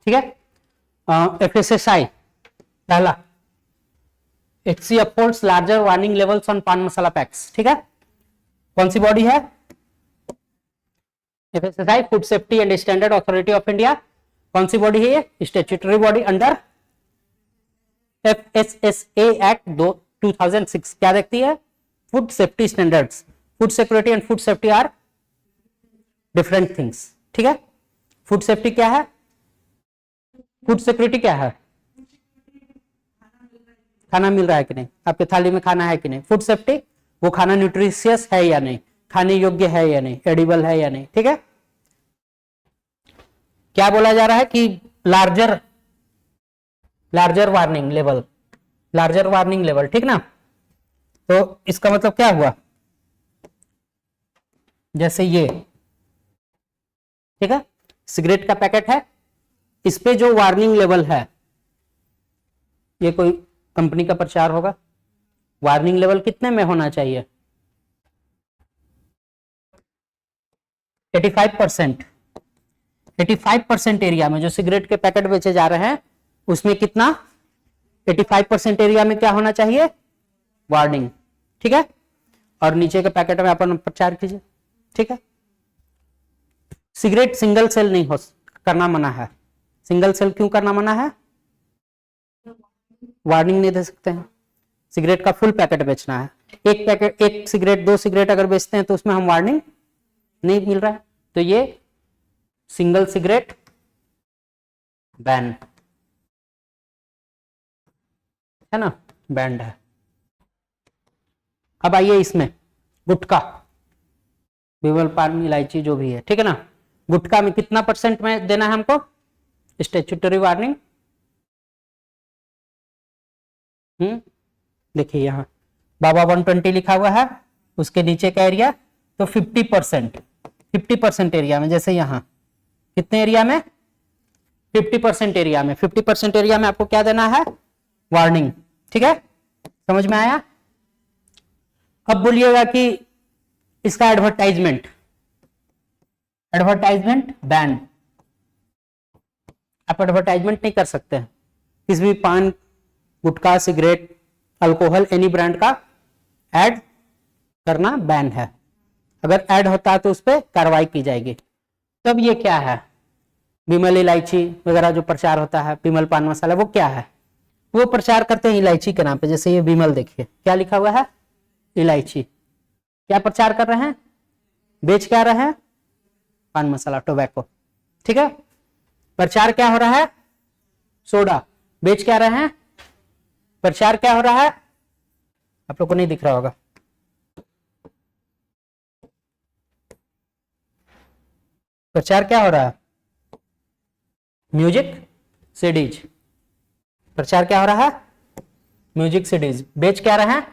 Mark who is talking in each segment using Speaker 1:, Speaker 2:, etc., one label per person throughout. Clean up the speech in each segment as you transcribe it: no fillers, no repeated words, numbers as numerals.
Speaker 1: ठीक है। FSSAI पहला, HC upholds larger warning levels on paan masala packs. ठीक है, कौन सी बॉडी है? FSSAI, food safety and standard authority of India. कौन सी बॉडी है ये? Statutory body under FSSA act 2006। क्या देखती है? Food safety standards. Food security and food safety are different things. ठीक है, फूड सेफ्टी क्या है? फूड सिक्योरिटी क्या है? खाना मिल रहा है कि नहीं, आपके थाली में खाना है कि नहीं। फूड सेफ्टी, वो खाना न्यूट्रिशियस है या नहीं, खाने योग्य है या नहीं, एडिबल है या नहीं। ठीक है, क्या बोला जा रहा है कि larger warning level, larger warning level. ठीक ना, तो इसका मतलब क्या हुआ? जैसे ये, ठीक है, सिगरेट का पैकेट है, इस पे जो वार्निंग लेवल है, ये कोई कंपनी का प्रचार होगा, वार्निंग लेवल कितने में होना चाहिए? 85%। 85% एरिया में जो सिगरेट के पैकेट बेचे जा रहे हैं, उसमें कितना? 85% एरिया में क्या होना चाहिए? वार्निंग। ठीक है, और नीचे के पैकेट में अपन प्रचार कीजिए। ठीक है, सिगरेट सिंगल सेल नहीं हो करना मना है। सिंगल सेल क्यों करना मना है? वार्निंग नहीं दे सकते हैं। सिगरेट का फुल पैकेट बेचना है। एक पैकेट, एक सिगरेट, दो सिगरेट अगर बेचते हैं तो उसमें हम वार्निंग नहीं मिल रहा है, तो ये सिंगल सिगरेट बैन है ना, बैंड है। अब आइए इसमें गुटखा, विमल पान, इलायची जो भी है। ठीक है ना, गुटखा में कितना % में देना है हमको स्टैट्यूटरी वार्निंग? देखिए यहाँ बाबा 120 लिखा हुआ है, उसके नीचे का एरिया तो 50%। 50% एरिया में, जैसे यहाँ कितने एरिया में? 50% एरिया में। 50% एरिया में आपको क्या देना है? वार्निंग। ठीक है, समझ में आया? अब बोलिएगा कि इसका एडवर्टाइजमेंट, एडवर्टाइजमेंट बैन। आप एडवर्टाइजमेंट नहीं कर सकते हैं किसी भी पान, गुटखा, सिगरेट, अल्कोहल, एनी ब्रांड का ऐड करना बैन है। अगर ऐड होता है तो उस पर कार्रवाई की जाएगी। तब ये क्या है? विमल इलायची वगैरह जो प्रचार होता है, विमल पान मसाला, वो क्या है? वो प्रचार करते हैं इलायची के नाम पे। जैसे ये विमल, देखिए क्या लिखा हुआ है? इलायची। क्या प्रचार कर रहे हैं? बेच क्या रहे हैं? पान मसाला, टोबैको। ठीक है, प्रचार क्या हो रहा है? सोडा। बेच क्या रहे हैं? प्रचार क्या हो रहा है? आप लोग को नहीं दिख रहा होगा, प्रचार क्या हो रहा है? Music CDs. प्रचार क्या हो रहा है? Music CDs. बेच क्या रहे हैं?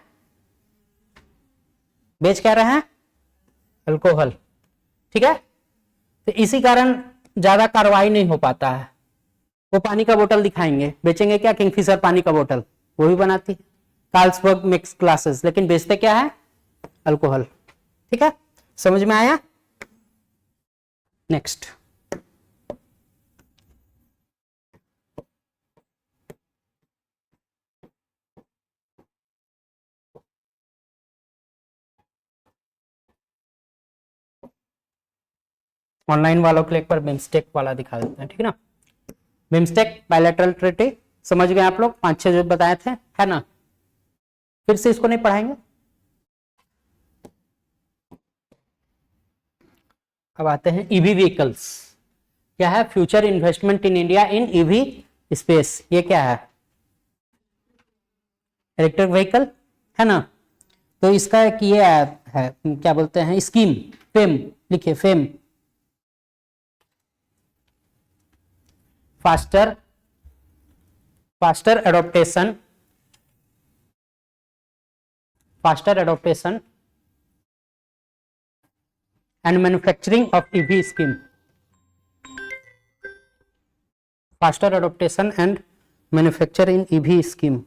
Speaker 1: बेच क्या रहे हैं? अल्कोहल। ठीक है, तो इसी कारण ज्यादा कार्रवाई नहीं हो पाता है। वो पानी का बोतल दिखाएंगे, बेचेंगे क्या? किंगफिशर पानी का बोतल, वो भी बनाती है कार्ल्सबर्ग मिक्स ग्लासेस, लेकिन बेचते क्या है? अल्कोहल। ठीक है, समझ में आया? नेक्स्ट, ऑनलाइन वालों के लिए एक बार बिम्स्टेक वाला दिखा देते हैं। ठीक है ना, बिम्स्टेक बायलैटरल ट्रीटी, समझ गए आप लोग? 5-6 जो बताए थे, है ना? फिर से इसको नहीं पढ़ाएंगे। अब आते हैं ईवी व्हीकल्स। क्या है? Future investment in India in EV space. ये क्या है? इलेक्ट्रिक व्हीकल, है ना? तो इसका एक ये है, क्या बोलते हैं, स्कीम, फेम। लिखिए fame, faster faster adoption, faster adoption and manufacturing of EV scheme. Faster adoption and manufacture in EV scheme.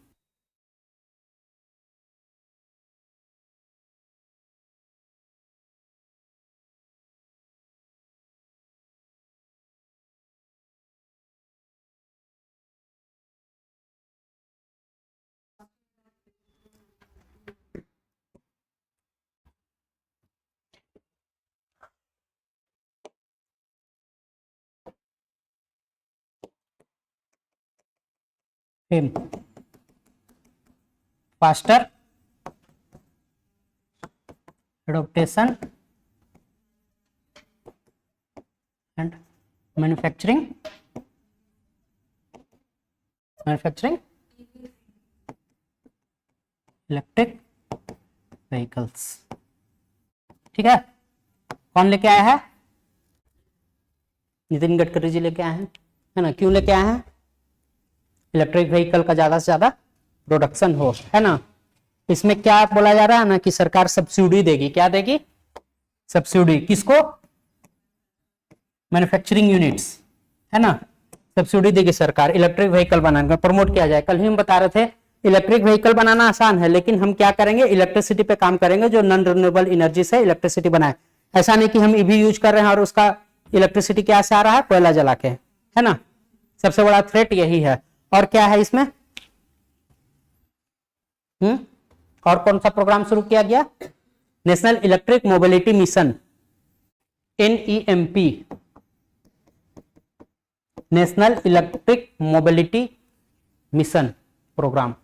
Speaker 1: Faster adaptation and manufacturing electric vehicles. ठीक है, कौन लेके आया है? नितिन गडकरी जी लेके आए हैं, है ना। क्यों लेके आए हैं? इलेक्ट्रिक व्हीकल का ज्यादा से ज्यादा प्रोडक्शन हो, है ना। इसमें क्या बोला जा रहा है ना कि सरकार सब्सिडी देगी। क्या देगी? सब्सिडी। किसको? मैन्युफैक्चरिंग यूनिट्स, है ना। सब्सिडी देगी सरकार इलेक्ट्रिक व्हीकल बनाने का, प्रमोट किया जाए। कल ही हम बता रहे थे इलेक्ट्रिक व्हीकल बनाना आसान है, लेकिन हम क्या करेंगे? इलेक्ट्रिसिटी पे काम करेंगे जो नॉन रिन्यूएबल एनर्जी से इलेक्ट्रिसिटी बनाए। ऐसा नहीं कि हम ईवी यूज कर रहे हैं और उसका इलेक्ट्रिसिटी क्या से आ रहा है? कोयला जला के, है ना। सबसे बड़ा थ्रेट यही है। और क्या है इसमें? और कौन सा प्रोग्राम शुरू किया गया? National electric mobility mission, NEMP, national electric mobility mission programme.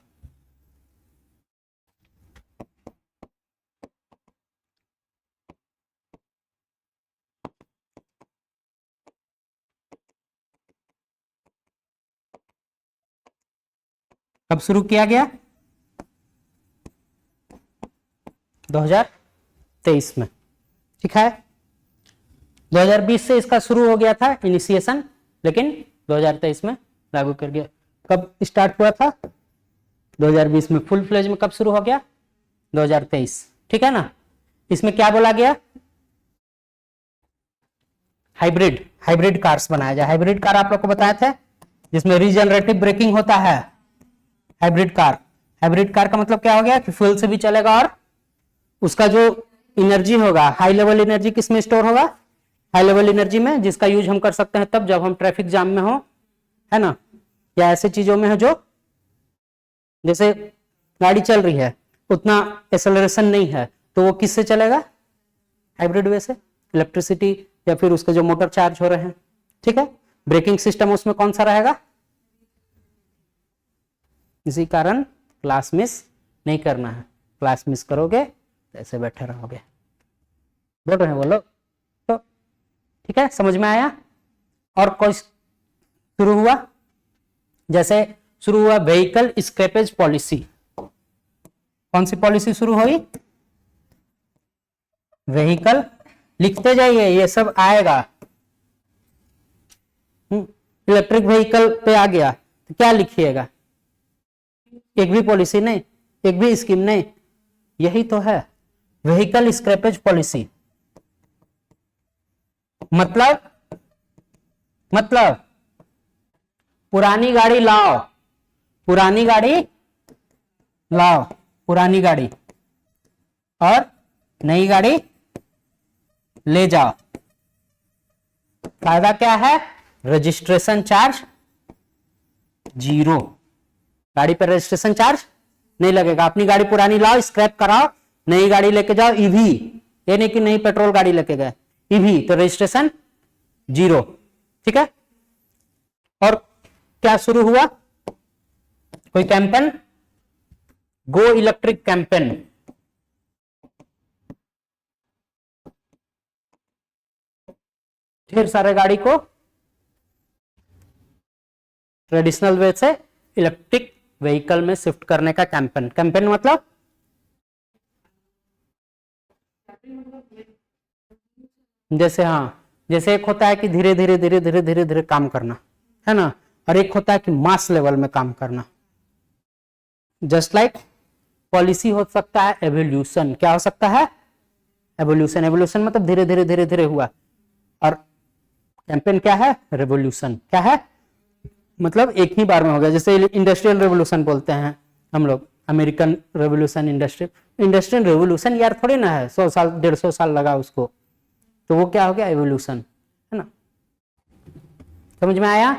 Speaker 1: कब शुरू किया गया? 2023 में। ठीक है, 2020 से इसका शुरू हो गया था इनिशिएशन, लेकिन 2023 में लागू कर गया। कब स्टार्ट हुआ था? 2020 में। फुल फ्लेज में कब शुरू हो गया? 2023। ठीक है ना। इसमें क्या बोला गया? हाइब्रिड कार्स बनाया जाए। हाइब्रिड कार आप लोग को बताए थे, जिसमें रीजनरेटिव ब्रेकिंग होता है। हाइब्रिड कार का मतलब क्या हो गया कि फ्यूल से भी चलेगा और उसका जो एनर्जी होगा, हाई लेवल एनर्जी किस में स्टोर होगा? हाई लेवल एनर्जी में, जिसका यूज हम कर सकते हैं तब जब हम ट्रैफिक जाम में हो, है ना, या ऐसे चीजों में है जो जैसे गाड़ी चल रही है उतना एक्सेलरेशन नहीं है, तो वो किससे चलेगा? हाइब्रिड वे से, इलेक्ट्रिसिटी या फिर उसके जो मोटर चार्ज हो रहे हैं। ठीक है, ब्रेकिंग सिस्टम उसमें कौन सा रहेगा? इसी कारण क्लास मिस नहीं करना है। क्लास मिस करोगे तो ऐसे बैठे रहोगे। बोल रहे हैं वो लोग तो? ठीक है, समझ में आया? और कोई शुरू हुआ? जैसे शुरू हुआ व्हीकल स्क्रैपेज पॉलिसी। कौन सी पॉलिसी शुरू हुई? व्हीकल, लिखते जाइए ये सब आएगा। इलेक्ट्रिक व्हीकल पे आ गया तो क्या लिखिएगा? एक भी पॉलिसी नहीं, एक भी स्कीम नहीं, यही तो है व्हीकल स्क्रैपेज पॉलिसी। मतलब पुरानी गाड़ी लाओ, पुरानी गाड़ी और नई गाड़ी ले जाओ। फायदा क्या है? Registration charge 0। गाड़ी पर रजिस्ट्रेशन चार्ज नहीं लगेगा। अपनी गाड़ी पुरानी लाओ, स्क्रैप कराओ, नई गाड़ी लेके जाओ ईवी, ये नहीं कि नई पेट्रोल गाड़ी लेके गए, ईवी, तो रजिस्ट्रेशन 0। ठीक है। और क्या शुरू हुआ? कोई कैंपेन, गो इलेक्ट्रिक कैंपेन। ढेर सारे गाड़ी को ट्रेडिशनल वे से इलेक्ट्रिक व्हीकल में शिफ्ट करने का कैंपेन। कैंपेन मतलब जैसे, हाँ, जैसे एक होता है कि धीरे धीरे काम करना, है ना, और एक होता है कि मास लेवल में काम करना। जस्ट लाइक पॉलिसी हो सकता है एवोल्यूशन। क्या हो सकता है? एवोल्यूशन मतलब धीरे धीरे हुआ। और कैंपेन क्या है? रेवोल्यूशन। क्या है? मतलब एक ही बार में हो गया। जैसे इंडस्ट्रियल रेवोल्यूशन बोलते हैं हम लोग, अमेरिकन रेवोल्यूशन, इंडस्ट्रियल रेवोल्यूशन यार थोड़ी ना है 100 साल 150 साल लगा उसको, तो वो क्या हो गया? एवोल्यूशन, है ना। समझ में आया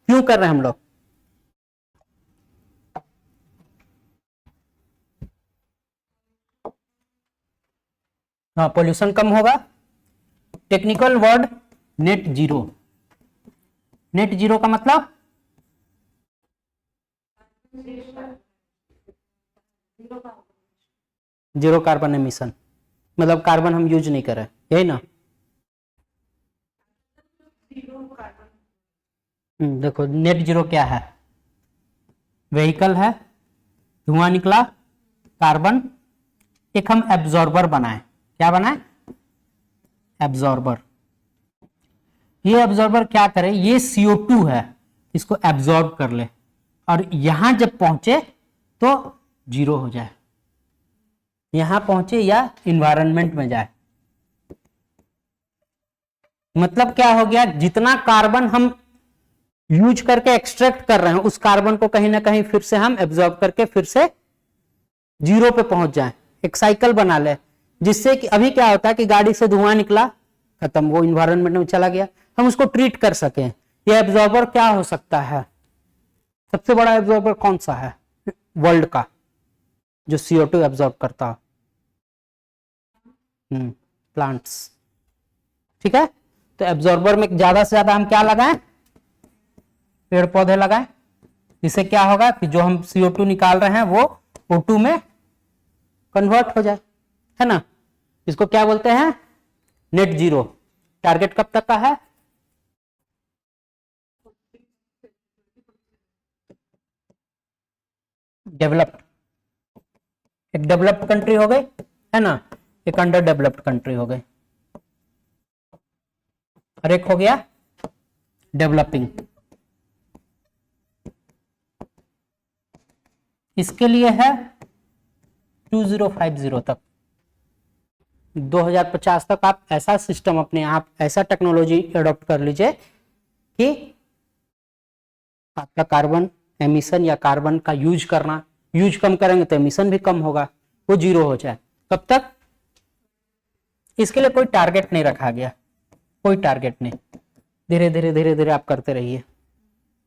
Speaker 1: क्यों कर रहे हैं हम लोग? हाँ, पोल्यूशन कम होगा। Technical word net zero. Net zero का मतलब जीरो कार्बन एमिशन, मतलब कार्बन हम यूज नहीं कर रहे, यही ना। देखो नेट जीरो क्या है, व्हीकल है, धुआं निकला, कार्बन, एक हम एब्जॉर्बर बनाए, क्या बनाए, एब्जॉर्बर। ये एब्जॉर्बर क्या करे, ये CO2 है, इसको एब्जॉर्ब कर ले और यहां जब पहुंचे तो जीरो हो जाए, यहां पहुंचे या इन्वायरमेंट में जाए। मतलब क्या हो गया, जितना कार्बन हम यूज करके एक्सट्रैक्ट कर रहे हैं उस कार्बन को कहीं ना कहीं फिर से हम एब्जॉर्ब करके फिर से जीरो पे पहुंच जाए, एक साइकिल बना ले, जिससे कि अभी क्या होता है कि गाड़ी से धुआं निकला, खत्म, वो इन्वायरमेंट में चला गया, हम उसको ट्रीट कर सकें। ये एब्जॉर्बर क्या हो सकता है, सबसे बड़ा एब्जॉर्बर कौन सा है वर्ल्ड का जो CO2 एब्जॉर्ब करता हो, प्लांट्स। ठीक है, तो एब्जॉर्बर में ज्यादा से ज्यादा हम क्या लगाएं, पेड़ पौधे लगाएं, इससे क्या होगा कि जो हम CO2 निकाल रहे हैं वो O2 में कन्वर्ट हो जाए, है ना। इसको क्या बोलते हैं, नेट जीरो। टारगेट कब तक का है, डेवलप्ड, एक डेवलप्ड कंट्री हो गई, है ना, एक अंडर डेवलप्ड कंट्री हो गई, और एक हो गया डेवलपिंग। इसके लिए है 2050 तक, 2050 तक आप ऐसा सिस्टम अपने आप, ऐसा टेक्नोलॉजी एडॉप्ट कर लीजिए कि आपका कार्बन एमिशन या कार्बन का यूज करना, यूज कम करेंगे तो एमिशन भी कम होगा, वो जीरो हो जाए। कब तक, इसके लिए कोई टारगेट नहीं रखा गया, कोई टारगेट नहीं, धीरे धीरे धीरे धीरे आप करते रहिए।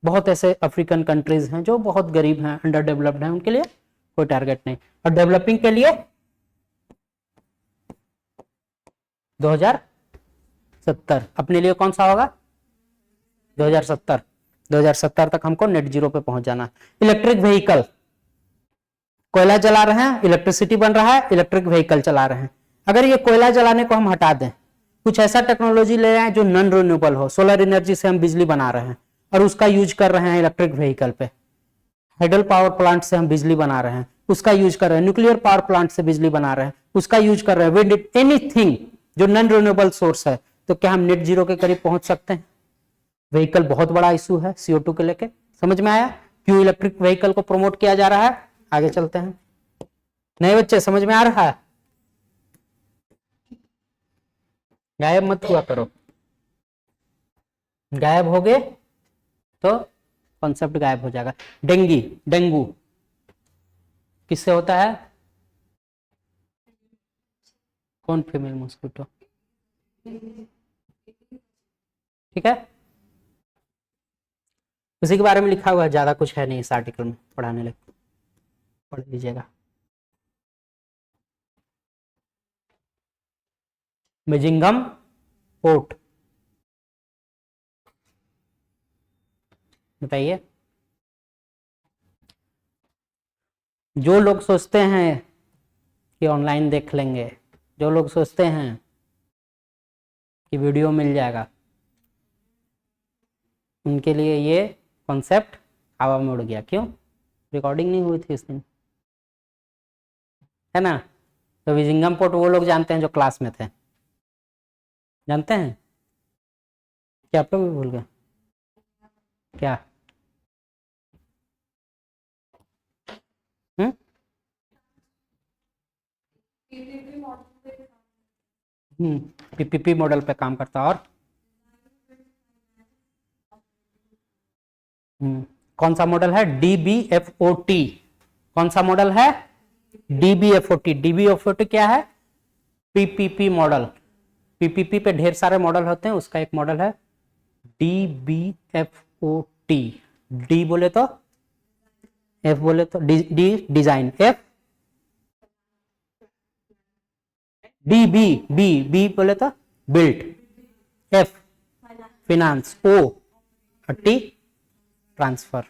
Speaker 1: बहुत ऐसे अफ्रीकन कंट्रीज हैं जो बहुत गरीब हैं, अंडर डेवलप्ड हैं, उनके लिए कोई टारगेट नहीं। और डेवलपिंग के लिए 2070, अपने लिए कौन सा होगा, 2070, 2070 तक हमको नेट जीरो पे पहुंच जाना। इलेक्ट्रिक व्हीकल, कोयला जला रहे हैं, इलेक्ट्रिसिटी बन रहा है, इलेक्ट्रिक व्हीकल चला रहे हैं, अगर ये कोयला जलाने को हम हटा दें, कुछ ऐसा टेक्नोलॉजी ले आए जो नॉन रिन्यूएबल हो, सोलर एनर्जी से हम बिजली बना रहे हैं और उसका यूज कर रहे हैं इलेक्ट्रिक व्हीकल पे, हाइडल पावर प्लांट से हम बिजली बना रहे हैं, उसका यूज कर रहे हैं, न्यूक्लियर पावर प्लांट से बिजली बना रहे हैं, उसका यूज कर रहे हैं, विंड, एनीथिंग जो नॉन रिन्यूएबल सोर्स है, तो क्या हम नेट जीरो के करीब पहुंच सकते हैं। व्हीकल बहुत बड़ा इशू है CO2 के लेके, समझ में आया क्यों इलेक्ट्रिक व्हीकल को प्रमोट किया जा रहा है। आगे चलते हैं, नए बच्चे समझ में आ रहा है, गायब मत हुआ करो, गायब हो गए तो कॉन्सेप्ट गायब हो जाएगा। डेंगू किससे होता है, कौन, फीमेल मॉस्किटो, ठीक है, उसी के बारे में लिखा हुआ है, ज्यादा कुछ है नहीं इस आर्टिकल में पढ़ाने लगे, पढ़ लीजिएगा। मिजिंगम पोर्ट, बताइए, जो लोग सोचते हैं कि ऑनलाइन देख लेंगे, जो लोग सोचते हैं कि वीडियो मिल जाएगा, उनके लिए ये कॉन्सेप्ट हवा में उड़ गया। क्यों, रिकॉर्डिंग नहीं हुई थी इस दिन, है ना। तो विजिंगम पोर्ट वो लोग जानते हैं जो क्लास में थे, जानते हैं क्या, आप लोग भी भूल गए क्या, PPP मॉडल पे काम करता। और कौन सा मॉडल है, DBFOT, कौन सा मॉडल है, DBFOT। DBFOT क्या है, PPP मॉडल, PPP पे ढेर सारे मॉडल होते हैं, उसका एक मॉडल है DBFOT। D बोले तो, F बोले तो, D डिजाइन, F B बोले तो built, F finance, O T transfer.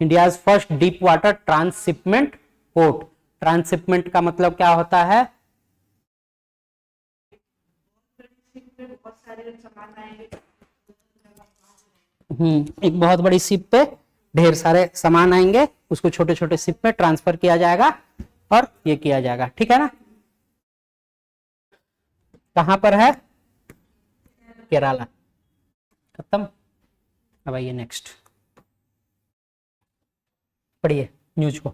Speaker 1: India's first deep water transshipment port. Transshipment का मतलब क्या होता है? एक बहुत बड़ी शिप पे ढेर सारे सामान आएंगे, उसको छोटे छोटे शिप में ट्रांसफर किया जाएगा और ये किया जाएगा, ठीक है ना। कहां पर है? केरला। खत्म। अब आइए नेक्स्ट, पढ़िए न्यूज को।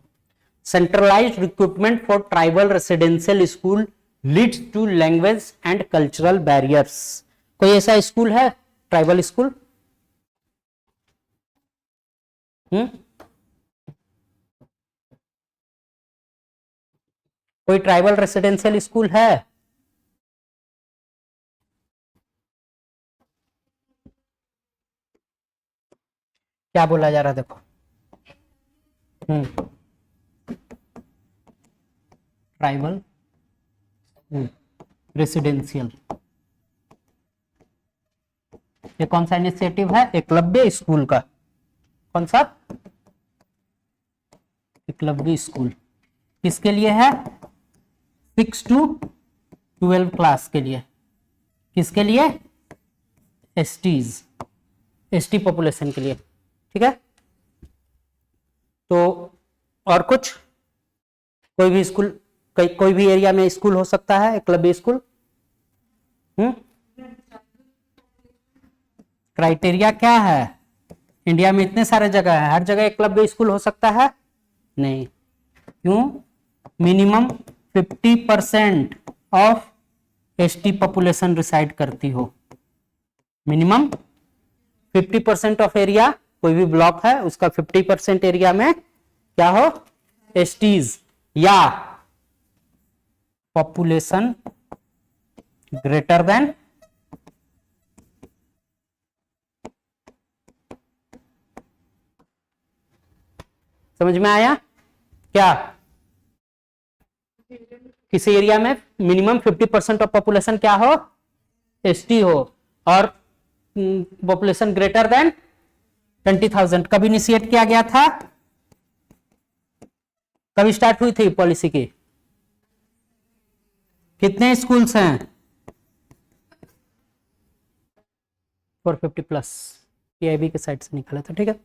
Speaker 1: Centralised recruitment for tribal residential school leads to language and cultural barriers. कोई ऐसा स्कूल है ट्राइबल स्कूल? कोई ट्राइबल रेसिडेंशियल स्कूल है? क्या बोला जा रहा है देखो। ट्राइबल रेसिडेंशियल, ये कौन सा इनिशिएटिव है? एकलव्य स्कूल का। कौन सा? एकलव्य स्कूल किसके लिए है? 6 to 12 क्लास के लिए। किसके लिए? एसटीज, एसटी पॉपुलेशन के लिए, ठीक है। तो और कुछ? कोई भी स्कूल, कोई भी एरिया में स्कूल हो सकता है एकलव्य स्कूल। क्राइटेरिया क्या है? इंडिया में इतने सारे जगह है, हर जगह एकलव्य स्कूल हो सकता है? नहीं। क्यों? Minimum 50% of ST population reside करती हो। मिनिमम 50% ऑफ एरिया, कोई भी ब्लॉक है उसका 50% एरिया में क्या हो? एसटीज या पॉपुलेशन ग्रेटर देन 50%। समझ में आया क्या? किसी एरिया में मिनिमम 50% ऑफ पॉपुलेशन क्या हो? एसटी हो, और पॉपुलेशन ग्रेटर देन 20,000। कब इनिशिएट किया गया था? कब स्टार्ट हुई थी पॉलिसी की? कितने स्कूल्स हैं? 450+, पीआईबी के साइड से निकाला था, ठीक है।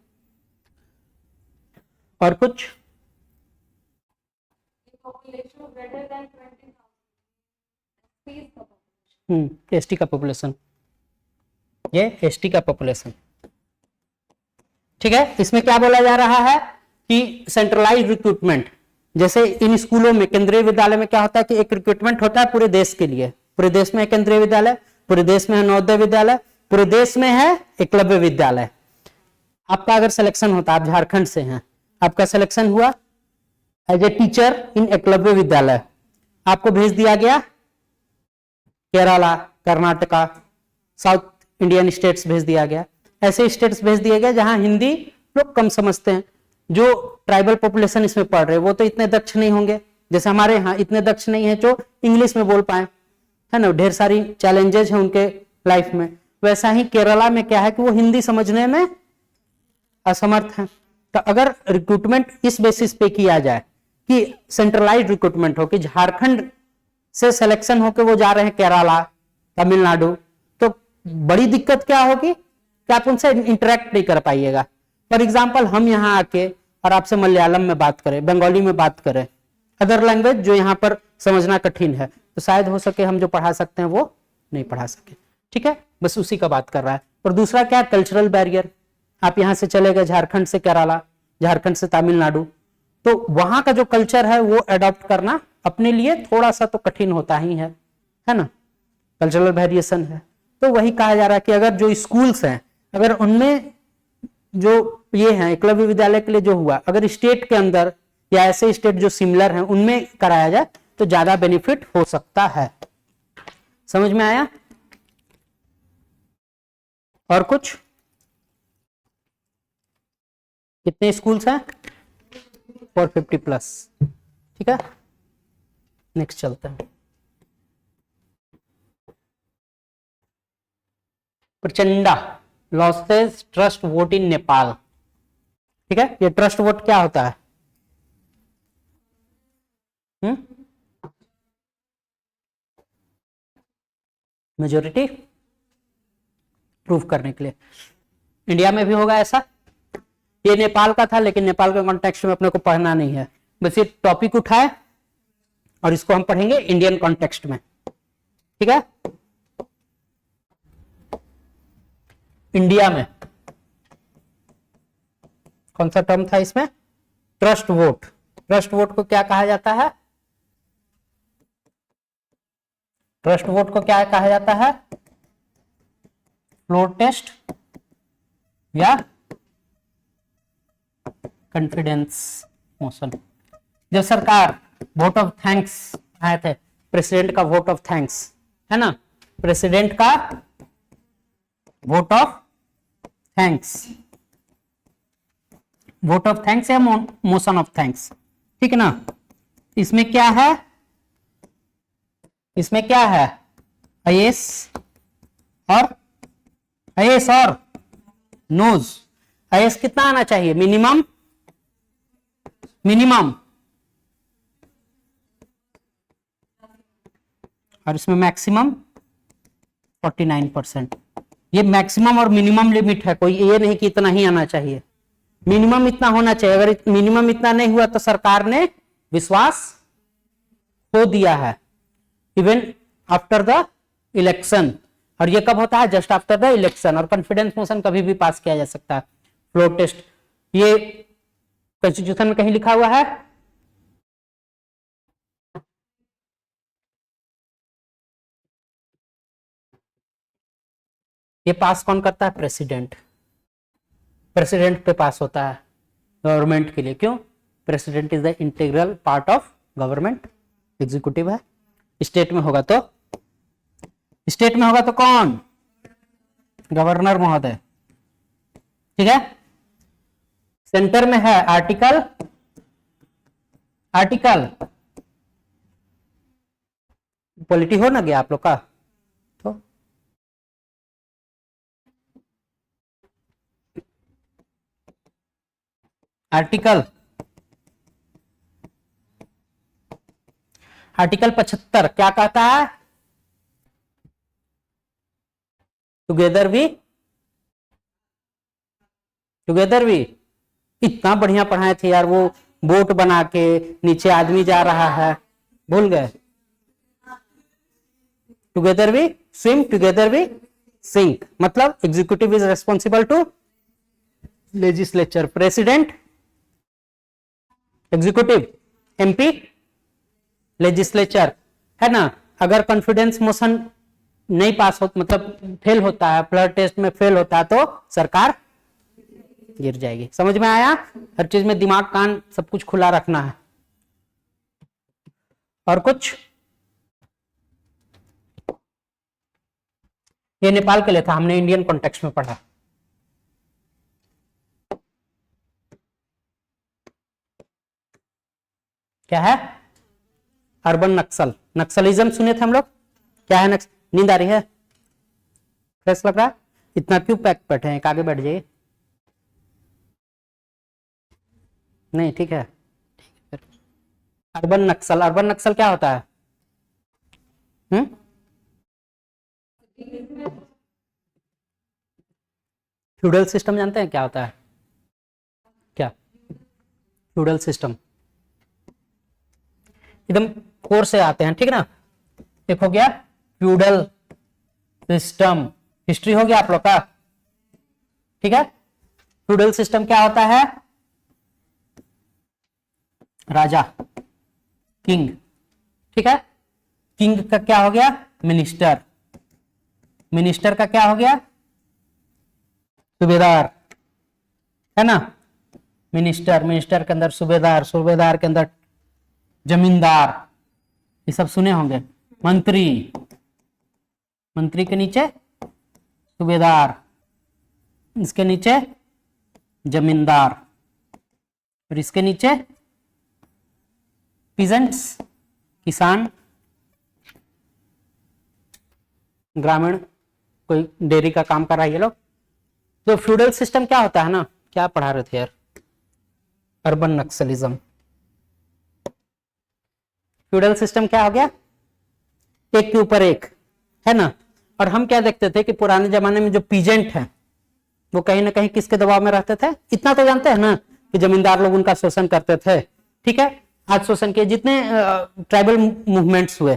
Speaker 1: और कुछ? एसटी का पॉपुलेशन, ये एसटी का पॉपुलेशन, ठीक है। इसमें क्या बोला जा रहा है कि सेंट्रलाइज रिक्रूटमेंट, जैसे इन स्कूलों में, केंद्रीय विद्यालय में क्या होता है कि एक रिक्रूटमेंट होता है पूरे देश के लिए। पूरे देश में है केंद्रीय विद्यालय, पूरे देश में है नवोदय विद्यालय, पूरे देश में है एकलव्य विद्यालय। आपका अगर सिलेक्शन होता, आप झारखंड से हैं, आपका सिलेक्शन हुआ as a teacher in Eklavya Vidyalaya, आपको भेज दिया गया Kerala, Karnataka, south Indian states भेज दिया गया। ऐसे स्टेट्स भेज दिए गए जहां हिंदी लोग कम समझते हैं। जो ट्राइबल पॉपुलेशन इसमें पढ़ रहे वो तो इतने दक्ष नहीं होंगे, जैसे हमारे यहाँ इतने दक्ष नहीं है जो इंग्लिश में बोल पाए, है ना। ढेर सारी चैलेंजेस हैं उनके लाइफ में। वैसा ही केरला में क्या है कि वो हिंदी समझने में असमर्थ है। तो अगर रिक्रूटमेंट इस बेसिस पे किया जाए कि सेंट्रलाइज्ड रिक्रूटमेंट हो, कि झारखंड से सिलेक्शन होकर वो जा रहे हैं केरला, तमिलनाडु, तो बड़ी दिक्कत क्या होगी कि आप उनसे इंटरेक्ट नहीं कर पाइएगा। फॉर एग्जाम्पल, हम यहाँ आके और आपसे मलयालम में बात करें, बंगाली में बात करें, अदर लैंग्वेज जो यहाँ पर समझना कठिन है, तो शायद हो सके हम जो पढ़ा सकते हैं वो नहीं पढ़ा सके, ठीक है। बस उसी का बात कर रहा है। और दूसरा क्या? Cultural barrier. आप यहाँ से चले गए झारखंड से केरला, झारखंड से तमिलनाडु, तो वहां का जो कल्चर है वो अडॉप्ट करना अपने लिए थोड़ा सा तो कठिन होता ही है ना। कल्चरल वेरिएशन है। तो वही कहा जा रहा है कि अगर जो स्कूल्स हैं, अगर उनमें जो ये है एकलव्य विद्यालय के लिए जो हुआ, अगर स्टेट के अंदर या ऐसे स्टेट जो सिमिलर हैं उनमें कराया जाए तो ज्यादा बेनिफिट हो सकता है। समझ में आया? और कुछ? कितने स्कूल्स हैं? 450+, ठीक है। नेक्स्ट चलते हैं। Prachanda losses trust vote in Nepal. ठीक है, ये ट्रस्ट वोट क्या होता है? मेजोरिटी प्रूव करने के लिए। इंडिया में भी होगा ऐसा। ये नेपाल का था, लेकिन नेपाल के कॉन्टेक्स्ट में अपने को पढ़ना नहीं है, बस ये टॉपिक उठाए और इसको हम पढ़ेंगे इंडियन कॉन्टेक्स्ट में। ठीक है, इंडिया में कौन सा टर्म था इसमें? Trust vote. ट्रस्ट वोट को क्या कहा जाता है? ट्रस्ट वोट को क्या कहा जाता है? फ्लोर टेस्ट या कॉन्फिडेंस मोशन। जब सरकार वोट ऑफ थैंक्स आए थे, प्रेसिडेंट का वोट ऑफ थैंक्स है ना, प्रेसिडेंट का vote of thanks, vote of thanks या मोशन ऑफ थैंक्स, ठीक है ना। इसमें क्या है? इसमें क्या है? आईएएस और नोज। आईएएस कितना आना चाहिए? मिनिमम और इसमें मैक्सिमम 49%। ये मैक्सिमम और मिनिमम लिमिट है, कोई ये नहीं कि इतना ही आना चाहिए, मिनिमम इतना होना चाहिए। अगर मिनिमम इतना नहीं हुआ तो सरकार ने विश्वास खो दिया है, इवन आफ्टर द इलेक्शन। और ये कब होता है? Just after the election. और कॉन्फिडेंस मोशन कभी भी पास किया जा सकता है। फ्लोर टेस्ट ये कॉन्स्टिट्यूशन में कहीं लिखा हुआ है? ये पास कौन करता है? प्रेसिडेंट। प्रेसिडेंट पे पास होता है गवर्नमेंट के लिए। क्यों? President is the integral part of government, executive है। स्टेट में होगा तो कौन? गवर्नर महोदय। ठीक है, सेंटर में है आर्टिकल पॉलिटी हो ना गया आप लोग का, तो आर्टिकल 75 क्या कहता है? टुगेदर भी। इतना बढ़िया पढ़ाए थे यार, वो बोट बना के नीचे आदमी जा रहा है, भूल गए? टुगेदर भी स्विम, टुगेदर भी सिंक। मतलब executive is responsible to legislature, president executive, MP legislature, है ना। अगर कॉन्फिडेंस मोशन नहीं पास हो, मतलब फेल होता है, फ्लोर टेस्ट में फेल होता है, तो सरकार गिर जाएगी। समझ में आया? हर चीज में दिमाग कान सब कुछ खुला रखना है। और कुछ? ये नेपाल के लिए था, हमने इंडियन कॉन्टेक्स्ट में पढ़ा। क्या है? अर्बन नक्सल, नक्सलिज्म सुने थे हम लोग। क्या है? नींद आ रही है? फ्रेश लग रहा है? इतना क्यों पैक बैठे हैं? आगे बैठ जाइए। नहीं, ठीक है। अर्बन नक्सल क्या होता है? फ्यूडल सिस्टम जानते हैं क्या होता है? क्या फ्यूडल सिस्टम? एकदम कोर से आते हैं, ठीक है ना। एक हो गया फ्यूडल सिस्टम, हिस्ट्री हो गया आप लोग का, ठीक है। फ्यूडल सिस्टम क्या होता है? राजा, किंग, ठीक है। किंग का क्या हो गया? मिनिस्टर। मिनिस्टर का क्या हो गया? सुबेदार, है ना। मिनिस्टर के अंदर सूबेदार, सूबेदार के अंदर जमींदार, ये सब सुने होंगे। मंत्री के नीचे सूबेदार, इसके नीचे जमींदार, और इसके नीचे पीजेंट्स, किसान, ग्रामीण, कोई डेयरी का काम कर रहा है ये लोग। तो फ्यूडल सिस्टम क्या होता है ना, क्या पढ़ा रहे थे यार? अर्बन नक्सलिज्म। फ्यूडल सिस्टम क्या हो गया, एक के ऊपर एक, है ना। और हम क्या देखते थे कि पुराने जमाने में जो पीजेंट है वो कहीं ना कहीं किसके दबाव में रहते थे, इतना तो जानते हैं ना कि जमींदार लोग उनका शोषण करते थे, ठीक है। आज शोषण के जितने ट्राइबल मूवमेंट्स हुए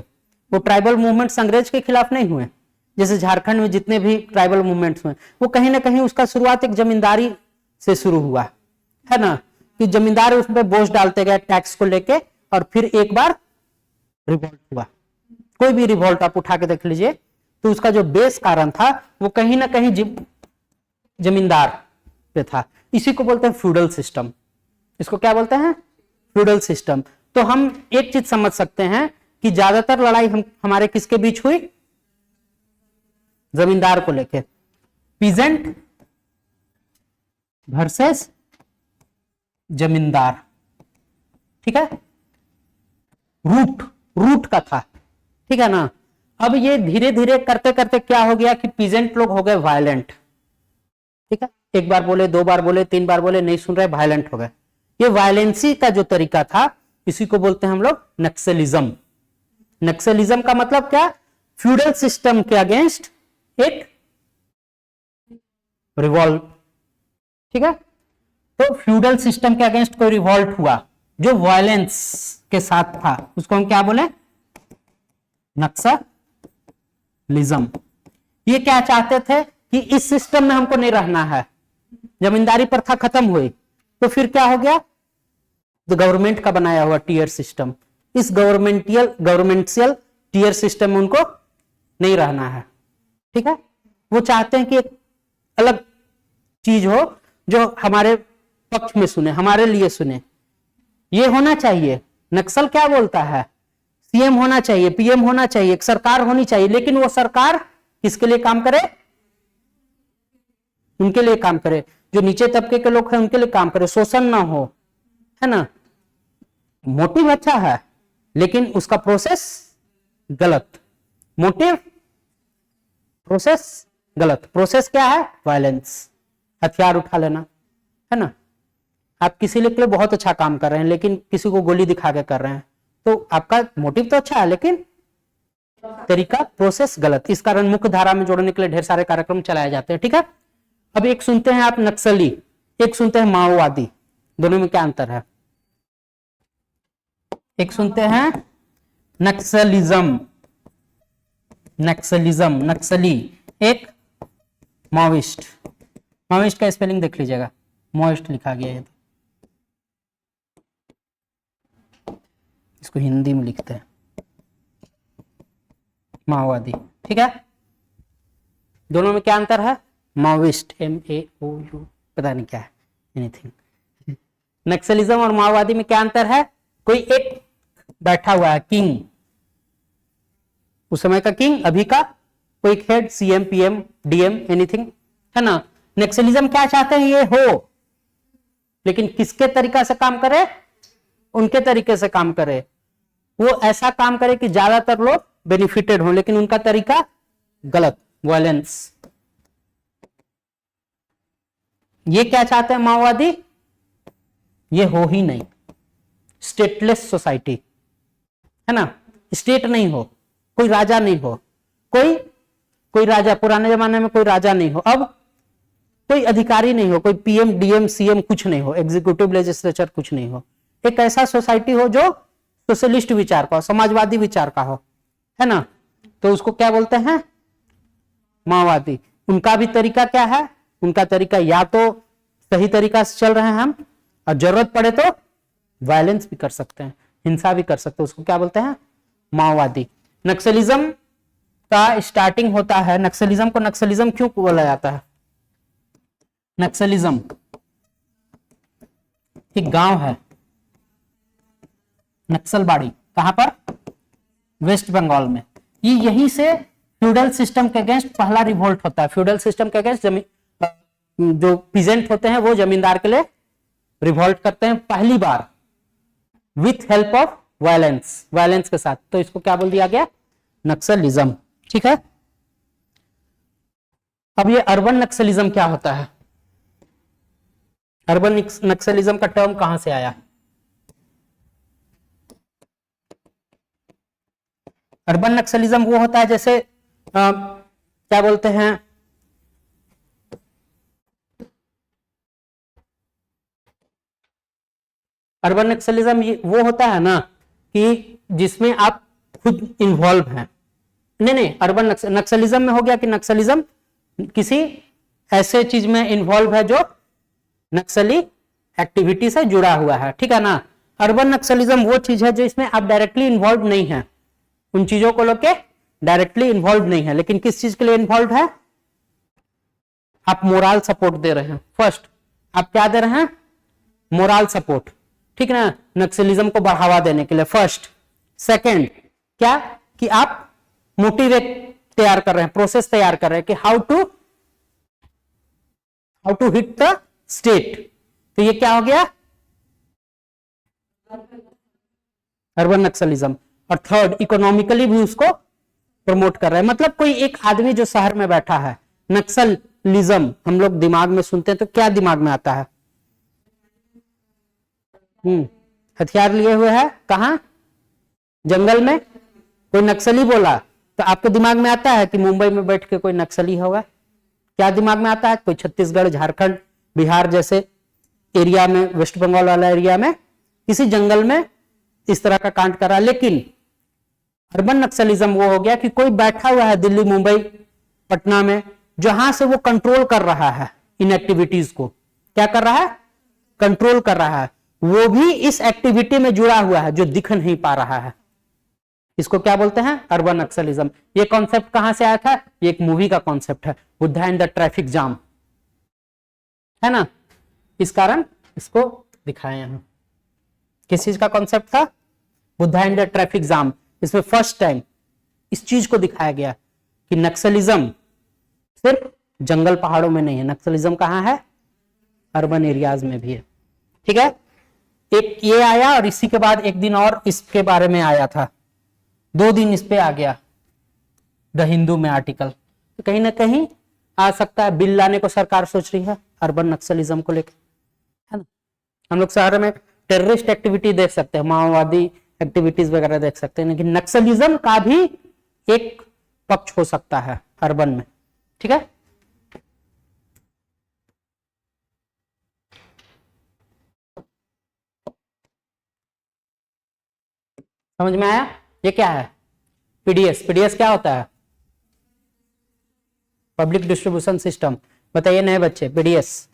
Speaker 1: वो ट्राइबल मूवमेंट्स अंग्रेज के खिलाफ नहीं हुए। जैसे झारखंड में जितने भी ट्राइबल मूवमेंट्स हुए वो कहीं ना कहीं उसका शुरुआत एक जमींदारी से शुरू हुआ, है ना, कि जमींदार उस पर बोझ डालते गए टैक्स को लेके, और फिर एक बार रिवोल्ट हुआ। कोई भी रिवोल्ट आप उठा के देख लीजिए तो उसका जो बेस कारण था वो कहीं ना कहीं जमींदार पे था। इसी को बोलते हैं फ्यूडल सिस्टम। इसको क्या बोलते हैं, फ्यूडल सिस्टम। तो हम एक चीज समझ सकते हैं कि ज्यादातर लड़ाई हमारे किसके बीच हुई, जमींदार को लेके, पीजेंट वर्सेस जमींदार, ठीक है। रूट का था, ठीक है ना। अब ये धीरे धीरे करते करते क्या हो गया कि पीजेंट लोग हो गए वायलेंट, ठीक है। एक बार बोले, दो बार बोले, तीन बार बोले, नहीं सुन रहे, वायलेंट हो गए। ये वायलेंसी का जो तरीका था इसी को बोलते हैं हम लोग नक्सलिज्म। नक्सलिज्म का मतलब क्या, फ्यूडल सिस्टम के अगेंस्ट एक रिवॉल्ट, ठीक है। तो फ्यूडल सिस्टम के अगेंस्ट कोई रिवॉल्ट हुआ जो वायलेंस के साथ था, उसको हम क्या बोले, नक्सलिज्म। ये क्या चाहते थे कि इस सिस्टम में हमको नहीं रहना है, जमींदारी प्रथा खत्म हुई तो फिर क्या हो गया, जो गवर्नमेंट का बनाया हुआ टीयर सिस्टम, इस गवर्नमेंटियल टीयर सिस्टम में उनको नहीं रहना है, ठीक है। वो चाहते हैं कि एक अलग चीज हो जो हमारे पक्ष में सुने, हमारे लिए सुने। ये होना चाहिए, नक्सल क्या बोलता है, सीएम होना चाहिए, पीएम होना चाहिए, एक सरकार होनी चाहिए, लेकिन वो सरकार किसके लिए काम करे, उनके लिए काम करे, जो नीचे तबके के लोग हैं उनके लिए काम करे, शोषण ना हो, है ना। मोटिव अच्छा है लेकिन उसका प्रोसेस गलत, मोटिव प्रोसेस गलत। प्रोसेस क्या है, वायलेंस, हथियार उठा लेना, है ना। आप किसी के लिए बहुत अच्छा काम कर रहे हैं लेकिन किसी को गोली दिखा के कर रहे हैं, तो आपका मोटिव तो अच्छा है लेकिन तरीका, प्रोसेस गलत। इस कारण मुख्य धारा में जोड़ने के लिए ढेर सारे कार्यक्रम चलाए जाते हैं, ठीक है। अब एक सुनते हैं आप नक्सली, एक सुनते हैं माओवादी, दोनों में क्या अंतर है। एक सुनते हैं नक्सलिज्म, नक्सली, एक माओइस्ट। माओइस्ट का स्पेलिंग देख लीजिएगा, माओइस्ट लिखा गया है, तो इसको हिंदी में लिखते हैं माओवादी, ठीक है। दोनों में क्या अंतर है, माओइस्ट MAOU, पता नहीं क्या है, एनीथिंग। नक्सलिज्म और माओवादी में क्या अंतर है, कोई एक बैठा हुआ है किंग, उस समय का किंग, अभी का कोई head, CM PM DM anything, है ना। नक्सलिज्म क्या चाहते हैं, ये हो लेकिन किसके तरीका से काम करे, उनके तरीके से काम करे, वो ऐसा काम करे कि ज्यादातर लोग बेनिफिटेड हो, लेकिन उनका तरीका गलत, वायलेंस। ये क्या चाहते हैं माओवादी, ये हो ही नहीं, स्टेटलेस सोसाइटी, है ना, स्टेट नहीं हो, कोई राजा नहीं हो, कोई राजा, पुराने जमाने में कोई राजा नहीं हो, अब कोई अधिकारी नहीं हो, कोई PM DM CM कुछ नहीं हो, एग्जीक्यूटिव लेजिस्लेचर कुछ नहीं हो, एक ऐसा सोसाइटी हो जो सोशलिस्ट विचार का हो, समाजवादी विचार का हो, है ना। तो उसको क्या बोलते हैं, माओवादी। उनका भी तरीका क्या है, उनका तरीका या तो सही तरीका से चल रहे हैं हम, और जरूरत पड़े तो वायलेंस भी कर सकते हैं, हिंसा भी कर सकते हैं, उसको क्या बोलते हैं, माओवादी। नक्सलिज्म का स्टार्टिंग होता है, नक्सलिज्म को नक्सलिज्म क्यों बोला जाता है, नक्सलिज्म एक गांव है नक्सलबाड़ी, कहां पर, वेस्ट बंगाल में। ये यहीं से फ्यूडल सिस्टम के अगेंस्ट पहला रिवोल्ट होता है। फ्यूडल सिस्टम के अगेंस्ट जो पीजेंट होते हैं वो जमींदार के लिए रिवोल्ट करते हैं पहली बार, with help of violence, violence के साथ। तो इसको क्या बोल दिया गया, नक्सलिज्म, ठीक है। अब ये अर्बन नक्सलिज्म क्या होता है, अर्बन नक्सलिज्म का टर्म कहां से आया? अर्बन नक्सलिज्म वो होता है जैसे क्या बोलते हैं, अर्बन नक्सलिज्म वो होता है ना कि जिसमें आप खुद इन्वॉल्व हैं। नहीं, अर्बन नक्सलिज्म में हो गया कि नक्सलिज्म किसी ऐसे चीज में इन्वॉल्व है जो नक्सली एक्टिविटी से जुड़ा हुआ है, ठीक है ना। अर्बन नक्सलिज्म वो चीज है जो इसमें आप डायरेक्टली इन्वॉल्व नहीं है, उन चीजों को लेके डायरेक्टली इन्वॉल्व नहीं है, लेकिन किस चीज के लिए इन्वॉल्व है? आप मोरल सपोर्ट दे रहे हैं। फर्स्ट, आप क्या दे रहे हैं? मोरल सपोर्ट, ठीक है ना, नक्सलिज्म को बढ़ावा देने के लिए। फर्स्ट। सेकंड, क्या कि आप मोटिवेट तैयार कर रहे हैं, प्रोसेस तैयार कर रहे हैं कि how to hit the state. तो ये क्या हो गया? अर्बन नक्सलिज्म। और थर्ड, इकोनॉमिकली भी उसको प्रमोट कर रहे हैं। मतलब कोई एक आदमी जो शहर में बैठा है, नक्सलिज्म हम लोग दिमाग में सुनते हैं तो क्या दिमाग में आता है? हथियार लिए हुए है, कहां? जंगल में। कोई नक्सली बोला तो आपके दिमाग में आता है कि मुंबई में बैठ के कोई नक्सली होगा? क्या दिमाग में आता है? कोई छत्तीसगढ़, झारखंड, बिहार जैसे एरिया में, वेस्ट बंगाल वाला एरिया में किसी जंगल में इस तरह का कांड करा। लेकिन अर्बन नक्सलिज्म वो हो गया कि कोई बैठा हुआ है दिल्ली, मुंबई, पटना में, जहां से वो कंट्रोल कर रहा है इन एक्टिविटीज को। क्या कर रहा है? कंट्रोल कर रहा है। वो भी इस एक्टिविटी में जुड़ा हुआ है जो दिख नहीं पा रहा है। इसको क्या बोलते हैं? अर्बन नक्सलिज्म। ये कॉन्सेप्ट कहां से आया था? ये एक मूवी का कॉन्सेप्ट है, Buddha and the traffic jam, है ना। इस कारण इसको दिखाए यहां। किस चीज का कॉन्सेप्ट था? Buddha and the traffic jam. इसमें फर्स्ट टाइम इस चीज को दिखाया गया कि नक्सलिज्म सिर्फ जंगल पहाड़ों में नहीं है, नक्सलिज्म कहां है? अर्बन एरियाज में भी है, ठीक है। एक ये आया और इसी के बाद एक दिन और इसके बारे में आया था, 2 दिन इस पे आ गया द हिंदू में आर्टिकल। तो कहीं ना कहीं आ सकता है, बिल लाने को सरकार सोच रही है अर्बन नक्सलिज्म को लेकर, है ना। हम लोग शहर में टेररिस्ट एक्टिविटी देख सकते हैं, माओवादी एक्टिविटीज वगैरह देख सकते हैं, लेकिन नक्सलिज्म का भी एक पक्ष हो सकता है अर्बन में, ठीक है। समझ में आया? ये क्या है? पीडीएस। पीडीएस क्या होता है? Public distribution system. बताइए नए बच्चे, पीडीएस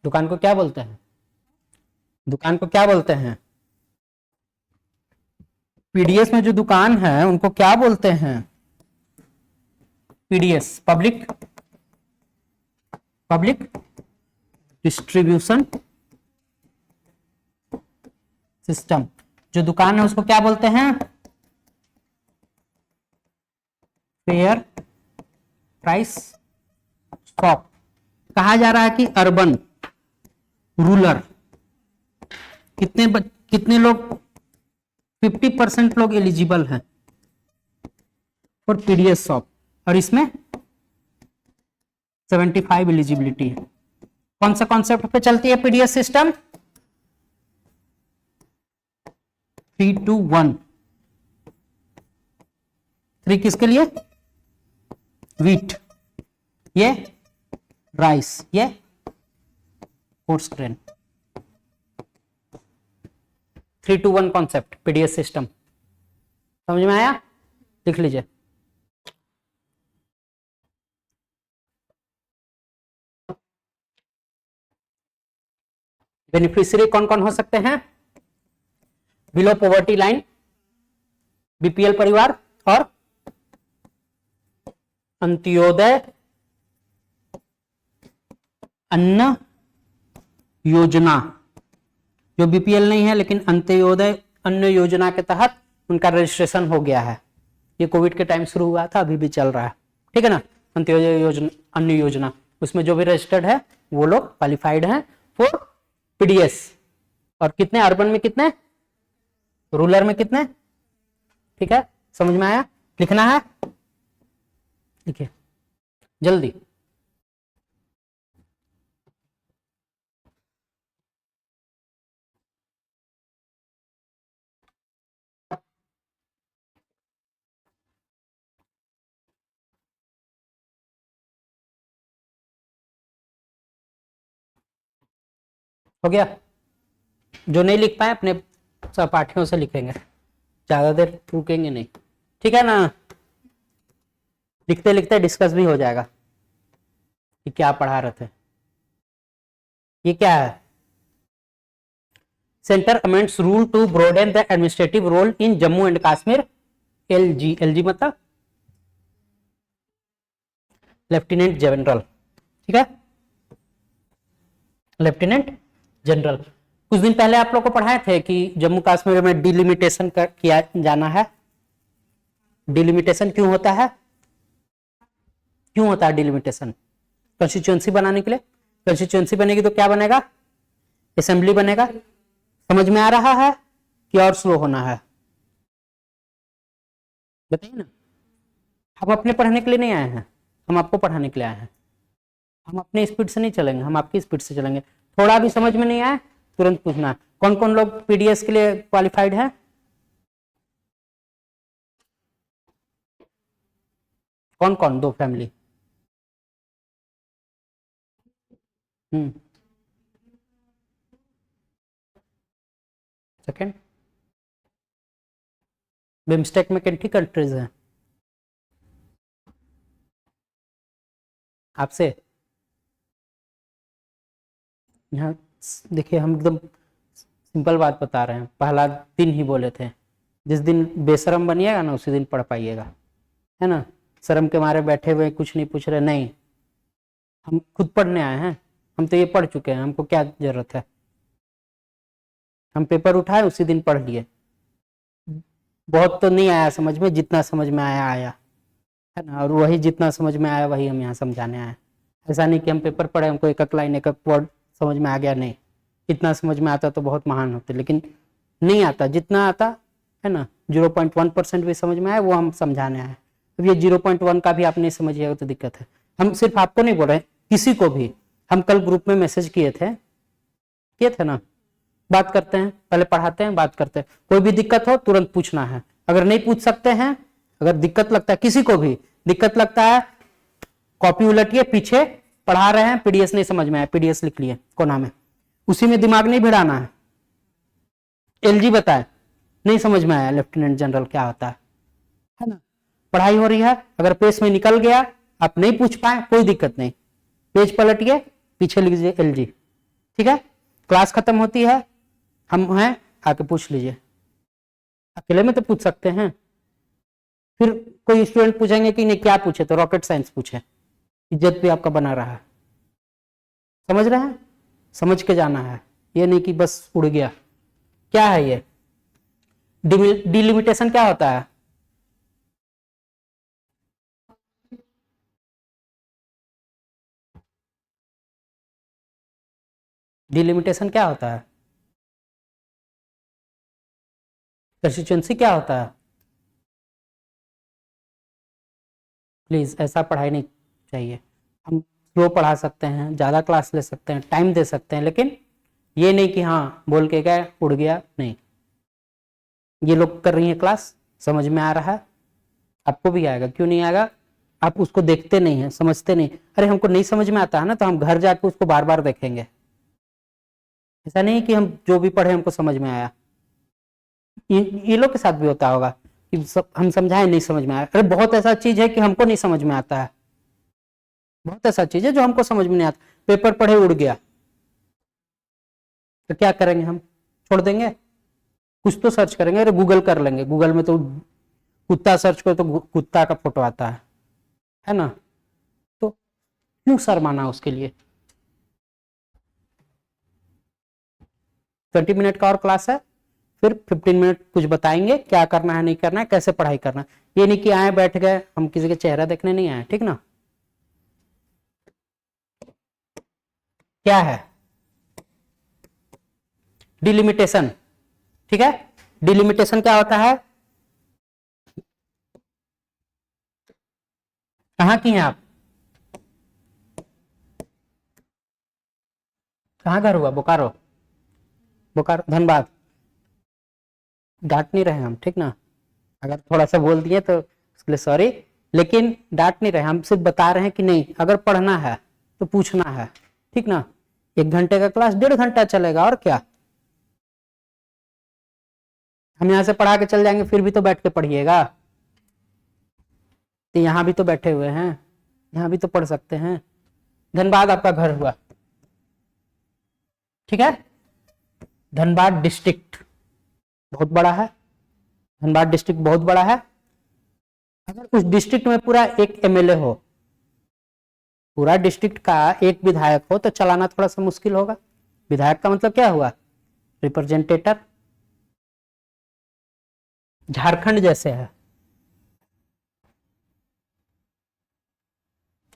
Speaker 1: दुकान को क्या बोलते हैं? दुकान को क्या बोलते हैं? पीडीएस में जो दुकान है उनको क्या बोलते हैं? PDS, public distribution system. जो दुकान है उसको क्या बोलते हैं? Fair price shop. कहा जा रहा है कि अर्बन रूरल कितने लोग, 50% लोग एलिजिबल हैं फॉर पीडीएस शॉप, और इसमें 75 एलिजिबिलिटी है। कौन सा कॉन्सेप्ट पे चलती है पीडीएस सिस्टम? 3 to 1। 3 किसके लिए? व्हीट, ये राइस, ये coarse grain. 3 to 1 concept PDS system. समझ में आया? लिख लीजिए। बेनिफिशियरी कौन कौन हो सकते हैं? बिलो पॉवर्टी लाइन, बीपीएल परिवार, और अंत्योदय अन्न योजना। जो बीपीएल नहीं है लेकिन अंत्योदय अन्न योजना के तहत उनका रजिस्ट्रेशन हो गया है। ये कोविड के टाइम शुरू हुआ था, अभी भी चल रहा है, ठीक है ना। अंत्योदय योजना, अन्न योजना, उसमें जो भी रजिस्टर्ड है वो लोग क्वालिफाइड हैं फॉर पीडीएस। और कितने? अर्बन में कितने, रूरल में कितने, ठीक है। समझ में आया? लिखना है, लिखिए। जल्दी। हो गया? जो नहीं लिख पाए अपने सहपाठियों से लिखेंगे, ज्यादा देर रुकेंगे नहीं, ठीक है ना? लिखते लिखते डिस्कस भी हो जाएगा कि क्या पढ़ा रहे थे। ये क्या है? Centre amends rule to broaden the administrative role in Jammu and Kashmir. LG, LG मतलब लेफ्टिनेंट जनरल, ठीक है? Lieutenant general. कुछ दिन पहले आप लोग को पढ़ाए थे कि जम्मू कश्मीर में डिलिमिटेशन किया जाना है। डिलिमिटेशन क्यों होता है? क्यों होता है डिलिमिटेशन? कॉन्स्टिट्यूएंसी बनाने के लिए। कॉन्स्टिट्यूएंसी बनेगी तो क्या बनेगा? असेंबली बनेगा। समझ में आ रहा है कि और स्लो होना है? बताइए ना। हम अपने पढ़ने के लिए नहीं आए हैं, हम आपको पढ़ाने के लिए आए हैं। हम अपने स्पीड से नहीं चलेंगे, हम आपकी स्पीड से चलेंगे। थोड़ा भी समझ में नहीं आए तुरंत पूछना। कौन कौन लोग पीडीएस के लिए क्वालिफाइड है? कौन कौन? दो फैमिली। सेकेंड, बिम्स्टेक में कितनी कंट्रीज हैं आपसे? यहाँ देखिए, हम एकदम सिंपल बात बता रहे हैं। पहला दिन ही बोले थे, जिस दिन बेशरम बनिएगा ना उसी दिन पढ़ पाइएगा, है ना? शर्म के मारे बैठे हुए कुछ नहीं पूछ रहे, नहीं। हम खुद पढ़ने आए हैं, हम तो ये पढ़ चुके हैं, हमको क्या जरूरत है? हम पेपर उठाए उसी दिन पढ़ लिए। बहुत तो नहीं आया समझ में, जितना समझ में आया आया, है ना? और वही जितना समझ में आया वही हम यहाँ समझाने आए। ऐसा नहीं कि हम पेपर पढ़े हमको एक एक लाइन एक एक वर्ड समझ में आ गया, नहीं। इतना समझ में आता तो बहुत महान होते, लेकिन नहीं आता। जितना आता है ना, 0.1% भी समझ में आया वो हम समझाने आए। अब ये 0.1 का भी आप नहीं समझिएगा तो दिक्कत है। हम सिर्फ आपको नहीं बोल रहे, किसी को भी। हम कल ग्रुप में मैसेज किए थे ना, बात करते हैं, पहले पढ़ाते हैं, बात करते हैं। कोई भी दिक्कत हो तुरंत पूछना है। अगर नहीं पूछ सकते हैं, अगर दिक्कत लगता है, किसी को भी दिक्कत लगता है, कॉपी उलटिए, पीछे पढ़ा रहे हैं, पीडीएस नहीं समझ में आया, पीडीएस लिख लिए कोना में, उसी में दिमाग नहीं भिड़ाना है। एलजी बताए, नहीं समझ में आया लेफ्टिनेंट जनरल क्या होता है ना? पढ़ाई हो रही है, अगर पेज में निकल गया, आप नहीं पूछ पाए, कोई दिक्कत नहीं, पेज पलटिए, पीछे लिख दीजिए एलजी, ठीक है? क्लास खत्म होती है, हम हैं, आके पूछ लीजिए। अकेले में तो पूछ सकते हैं, फिर कोई स्टूडेंट पूछेंगे कि नहीं क्या पूछे, तो रॉकेट साइंस पूछे, इज्जत भी आपका बना रहा है। समझ रहे हैं? समझ के जाना है, ये नहीं कि बस उड़ गया। क्या है ये डिलिमिटेशन? क्या होता है? डिलिमिटेशन क्या होता है? कंस्टिट्यूएंसी क्या होता है? प्लीज ऐसा पढ़ाई नहीं चाहिए। हम स्लो पढ़ा सकते हैं, ज़्यादा क्लास ले सकते हैं, टाइम दे सकते हैं, लेकिन ये नहीं कि हाँ बोल के गए उड़ गया, नहीं। ये लोग कर रही है क्लास, समझ में आ रहा है, आपको भी आएगा, क्यों नहीं आएगा? आप उसको देखते नहीं है, समझते नहीं। अरे हमको नहीं समझ में आता है ना, तो हम घर जाके उसको बार बार देखेंगे। ऐसा नहीं कि हम जो भी पढ़े हमको समझ में आया। ये लोग के साथ भी होता होगा कि हम समझाएं, नहीं समझ में आया। अरे बहुत ऐसा चीज है कि हमको नहीं समझ में आता है, बहुत ऐसा चीज है जो हमको समझ में नहीं आता। पेपर पढ़े उड़ गया तो क्या करेंगे? हम छोड़ देंगे? कुछ तो सर्च करेंगे। अरे गूगल कर लेंगे, गूगल में तो कुत्ता सर्च करो तो कुत्ता का फोटो आता है ना? तो क्यों शर्माना उसके लिए? 20 मिनट का और क्लास है, फिर 15 मिनट कुछ बताएंगे क्या करना है, नहीं करना है, कैसे पढ़ाई करना है। ये नहीं कि आए बैठ गए, हम किसी के चेहरा देखने नहीं आए, ठीक ना? क्या है डिलिमिटेशन? ठीक है, डिलिमिटेशन क्या होता है? कहाँ की हैं आप? कहाँ घर हुआ? बोकारो, बोकारो धनबाद। डांट नहीं रहे हम, ठीक ना, अगर थोड़ा सा बोल दिए तो उसके लिए सॉरी, लेकिन डांट नहीं रहे हम, सिर्फ बता रहे हैं कि नहीं अगर पढ़ना है तो पूछना है, ठीक ना। 1 घंटे का क्लास 1.5 घंटा चलेगा, और क्या। हम यहाँ से पढ़ा के चल जाएंगे फिर भी तो बैठ के पढ़िएगा, तो यहाँ भी तो बैठे हुए हैं, यहाँ भी तो पढ़ सकते हैं। धनबाद आपका घर हुआ, ठीक है। धनबाद डिस्ट्रिक्ट बहुत बड़ा है, धनबाद डिस्ट्रिक्ट बहुत बड़ा है। अगर उस डिस्ट्रिक्ट में पूरा एक एमएलए हो, पूरा डिस्ट्रिक्ट का एक विधायक हो तो चलाना थोड़ा सा मुश्किल होगा। विधायक का मतलब क्या हुआ? रिप्रेजेंटेटर। झारखंड जैसे है,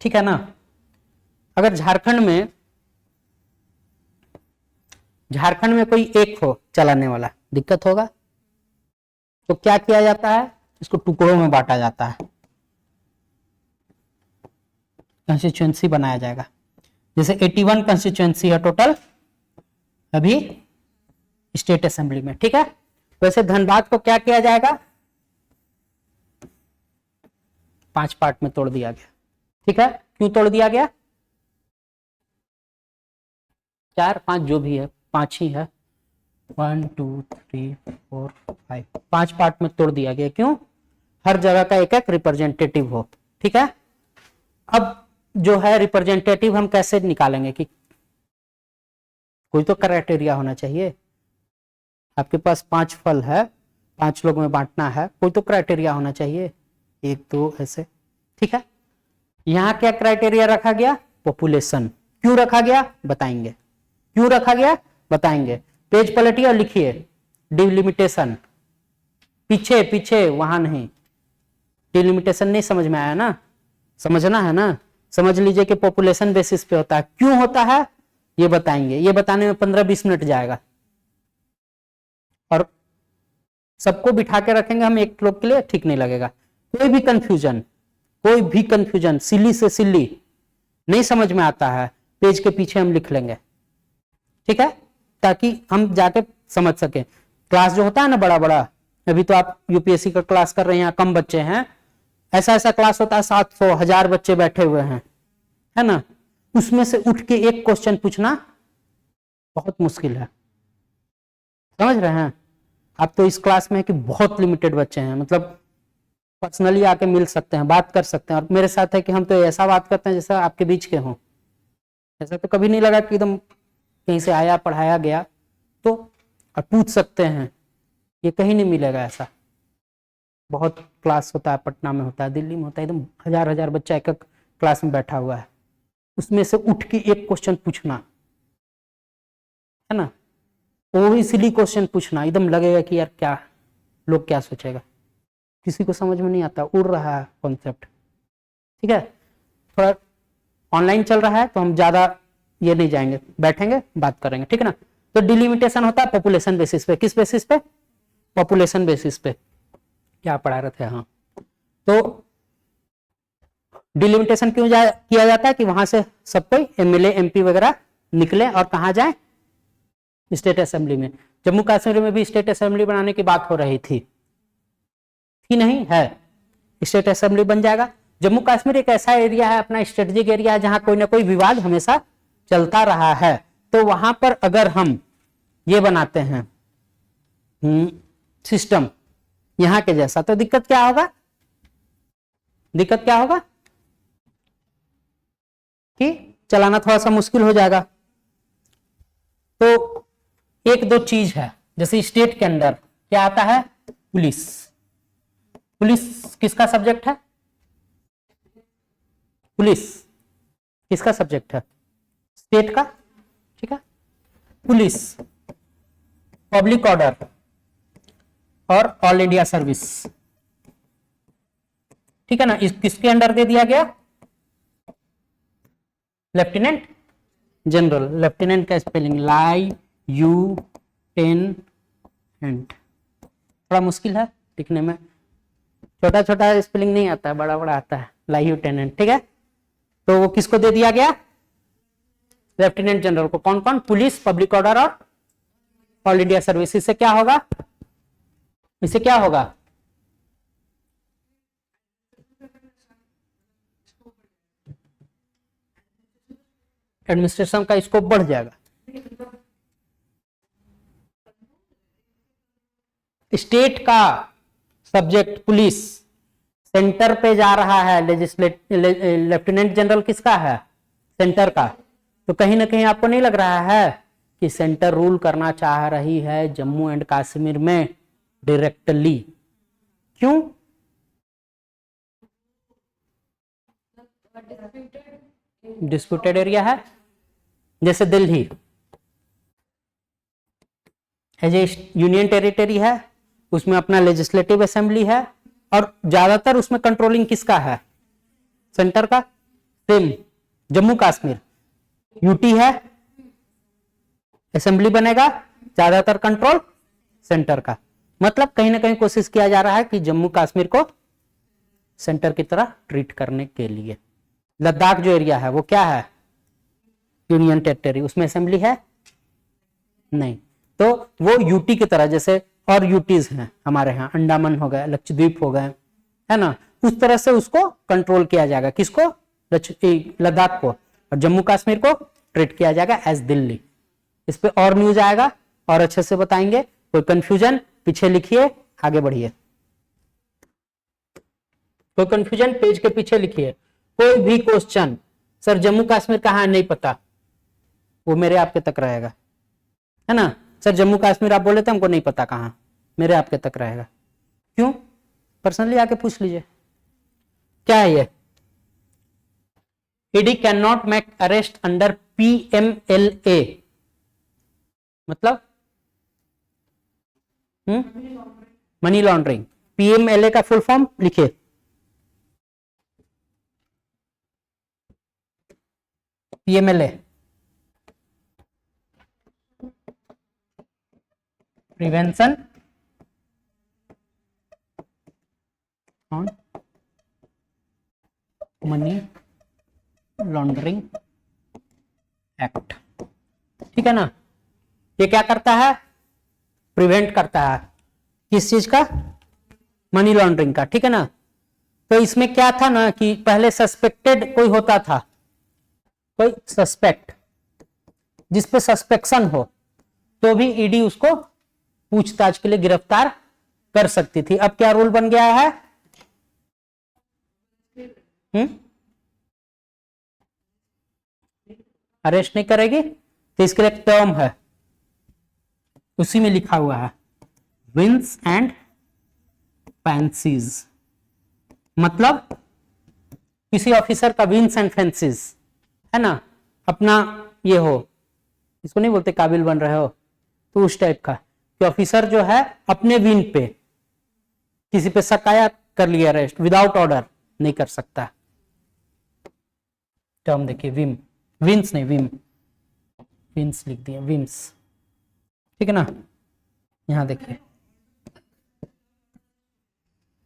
Speaker 1: ठीक है ना। अगर झारखंड में कोई एक हो चलाने वाला, दिक्कत होगा। तो क्या किया जाता है? इसको टुकड़ों में बांटा जाता है, कंस्टिट्यूएंसी बनाया जाएगा। जैसे 81 कंस्टिट्यूएंसी है टोटल अभी स्टेट असेंबली में, ठीक है। वैसे धनबाद को क्या किया जाएगा? 5 पार्ट में तोड़ दिया गया, ठीक है। क्यों तोड़ दिया गया? 4 5 जो भी है, 5 ही है, 1 2 3 4 5, 5 पार्ट में तोड़ दिया गया। क्यों? हर जगह का एक एक रिप्रेजेंटेटिव हो, ठीक है। अब जो है रिप्रेजेंटेटिव हम कैसे निकालेंगे? कि कोई तो क्राइटेरिया होना चाहिए। आपके पास 5 फल है, 5 लोग में बांटना है, कोई तो क्राइटेरिया होना चाहिए, 1 2 ऐसे, ठीक है। यहाँ क्या क्राइटेरिया रखा गया? पॉपुलेशन। क्यों रखा गया? बताएंगे। क्यों रखा गया? बताएंगे। पेज पलटिए और लिखिए डिलिमिटेशन। पीछे पीछे, वहां नहीं। डिलिमिटेशन नहीं समझ में आया ना? समझना है ना? समझ लीजिए कि पॉपुलेशन बेसिस पे होता है। क्यों होता है ये बताएंगे। ये बताने में 15-20 मिनट जाएगा, और सबको बिठा के रखेंगे हम एक लोग के लिए, ठीक नहीं लगेगा। कोई भी कंफ्यूजन सिल्ली से सिल्ली नहीं समझ में आता है, पेज के पीछे हम लिख लेंगे, ठीक है, ताकि हम जाके समझ सके। क्लास जो होता है ना बड़ा बड़ा, अभी तो आप यूपीएससी का क्लास कर रहे हैं, कम बच्चे हैं, ऐसा क्लास होता है 700 1000 बच्चे बैठे हुए हैं, है ना। उसमें से उठ के एक क्वेश्चन पूछना बहुत मुश्किल है, समझ रहे हैं आप। तो इस क्लास में है कि बहुत लिमिटेड बच्चे हैं, मतलब पर्सनली आके मिल सकते हैं, बात कर सकते हैं। और मेरे साथ है कि हम तो ऐसा बात करते हैं जैसा आपके बीच के हों। ऐसा तो कभी नहीं लगा कि एकदम कहीं से आया पढ़ाया गया, तो और पूछ सकते हैं, ये कहीं नहीं मिलेगा ऐसा। बहुत क्लास होता है, पटना में होता है, दिल्ली में होता है, एकदम 1000 बच्चा एक एक क्लास में बैठा हुआ है, उसमें से उठ के एक क्वेश्चन पूछना, है ना। वो भी सिली क्वेश्चन पूछना, एकदम लगेगा कि यार क्या लोग क्या सोचेगा, किसी को समझ में नहीं आता, उड़ रहा है कॉन्सेप्ट, ठीक है। थोड़ा ऑनलाइन चल रहा है तो हम ज्यादा ये नहीं जाएंगे, बैठेंगे बात करेंगे, ठीक है ना। तो डिलिमिटेशन होता है पॉपुलेशन बेसिस पे। किस बेसिस पे? पॉपुलेशन बेसिस पे। क्या पढ़ा रहे थे? हाँ, तो डिलिमिटेशन क्यों किया जाता है? कि वहां से सब कोई एमएलए एमपी वगैरह निकले और कहा जाए? स्टेट असेंबली में। जम्मू कश्मीर में भी स्टेट असेंबली बनाने की बात हो रही थी कि नहीं है, स्टेट असेंबली बन जाएगा। जम्मू कश्मीर एक ऐसा एरिया है, अपना स्ट्रेटेजिक एरिया है, जहां कोई ना कोई विवाद हमेशा चलता रहा है। तो वहां पर अगर हम ये बनाते हैं सिस्टम यहां के जैसा, तो दिक्कत क्या होगा? दिक्कत क्या होगा कि चलाना थोड़ा सा मुश्किल हो जाएगा। तो 1-2 चीज है, जैसे स्टेट के अंदर क्या आता है? पुलिस। पुलिस किसका सब्जेक्ट है? पुलिस किसका सब्जेक्ट है? स्टेट का, ठीक है। पुलिस, पब्लिक ऑर्डर और ऑल इंडिया सर्विस, ठीक है ना। इस किसके अंडर दे दिया गया? Lieutenant general. लेफ्टिनेंट का स्पेलिंग LIEUTENANT, थोड़ा मुश्किल है लिखने में, छोटा छोटा स्पेलिंग नहीं आता है, बड़ा बड़ा आता है, LIEUTENANT, ठीक है। तो वो किसको दे दिया गया? लेफ्टिनेंट जनरल को। कौन कौन? पुलिस, पब्लिक ऑर्डर और ऑल इंडिया सर्विस। इससे क्या होगा? इससे क्या होगा? एडमिनिस्ट्रेशन का स्कोप बढ़ जाएगा। स्टेट का सब्जेक्ट पुलिस सेंटर पे जा रहा है, लेफ्टिनेंट जनरल किसका है? सेंटर का। तो कहीं ना कहीं आपको नहीं लग रहा है कि सेंटर रूल करना चाह रही है जम्मू एंड कश्मीर में डायरेक्टली? क्यों? डिस्प्यूटेड एरिया है, जैसे Delhi as a union territory है, उसमें अपना लेजिस्लेटिव असेंबली है और ज्यादातर उसमें कंट्रोलिंग किसका है? सेंटर का। सेम जम्मू कश्मीर यूटी है, असेंबली बनेगा, ज्यादातर कंट्रोल सेंटर का। मतलब कहीं ना कहीं कोशिश किया जा रहा है कि जम्मू कश्मीर को सेंटर की तरह ट्रीट करने के लिए। लद्दाख जो एरिया है वो क्या है? यूनियन टेरिटरी, उसमें असेंबली है नहीं, तो वो यूटी की तरह, जैसे और यूटीज हैं हमारे यहाँ, अंडमान हो गए, लक्षद्वीप हो गए, है ना, उस तरह से उसको कंट्रोल किया जाएगा। किसको? लद्दाख को। और जम्मू कश्मीर को ट्रीट किया जाएगा एज दिल्ली। इस पे और न्यूज आएगा और अच्छे से बताएंगे। कोई कंफ्यूजन पीछे लिखिए, आगे बढ़िए। कोई कंफ्यूजन पेज के पीछे लिखिए। कोई भी क्वेश्चन, सर जम्मू कश्मीर कहाँ है नहीं पता, वो मेरे आपके तक रहेगा, है ना। सर जम्मू कश्मीर आप बोले थे हमको नहीं पता कहाँ, मेरे आपके तक रहेगा। क्यों? पर्सनली आके पूछ लीजिए। क्या है ये? ED can not make arrest under PMLA, मतलब मनी लॉन्ड्रिंग। पीएमएलए का फुल फॉर्म लिखिए। PMLA prevention on money laundering act, ठीक है ना। ये क्या करता है? प्रिवेंट करता है किस चीज का? मनी लॉन्ड्रिंग का, ठीक है ना। तो इसमें क्या था ना कि पहले सस्पेक्टेड कोई होता था, कोई सस्पेक्ट, जिस पे सस्पेक्शन हो तो भी ईडी उसको पूछताछ के लिए गिरफ्तार कर सकती थी। अब क्या रूल बन गया है? अरेस्ट नहीं करेगी, तो इसके लिए एक टर्म है, उसी में लिखा हुआ है विंस एंड फैंसीज। मतलब किसी ऑफिसर का विंस एंड फैंसीज, है ना, अपना ये हो, इसको नहीं बोलते काबिल बन रहे हो, तो उस टाइप का कि ऑफिसर जो है अपने विन पे किसी पे शिकायत कर लिया, अरेस्ट विदाउट ऑर्डर नहीं कर सकता। टर्म देखिए, विम, विंस नहीं विम, विंस लिख दिया, विम्स, ठीक है ना। यहां देखिए,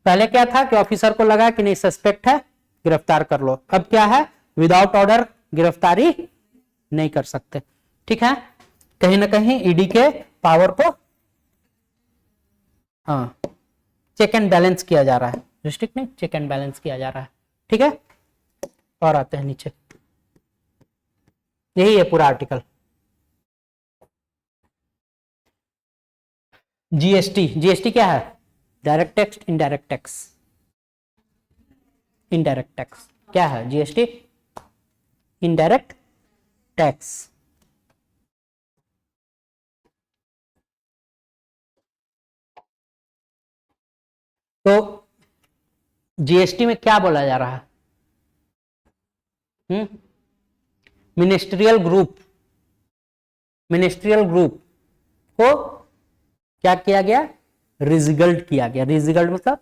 Speaker 1: पहले क्या था कि ऑफिसर को लगा कि नहीं सस्पेक्ट है, गिरफ्तार कर लो। अब क्या है? विदाउट ऑर्डर गिरफ्तारी नहीं कर सकते, ठीक है। कहीं ना कहीं ईडी के पावर को हाँ चेक एंड बैलेंस किया जा रहा है, रिस्ट्रिक्ट नहीं, चेक एंड बैलेंस किया जा रहा है, ठीक है। और आते हैं नीचे, यही है पूरा आर्टिकल। जीएसटी, जीएसटी क्या है? Direct tax, indirect tax. Indirect tax क्या है? GST indirect tax. तो जीएसटी में क्या बोला जा रहा है? मिनिस्ट्रियल ग्रुप, मिनिस्ट्रियल ग्रुप को क्या किया गया? रिजिगल्ड किया गया। रिजिगल्ड मतलब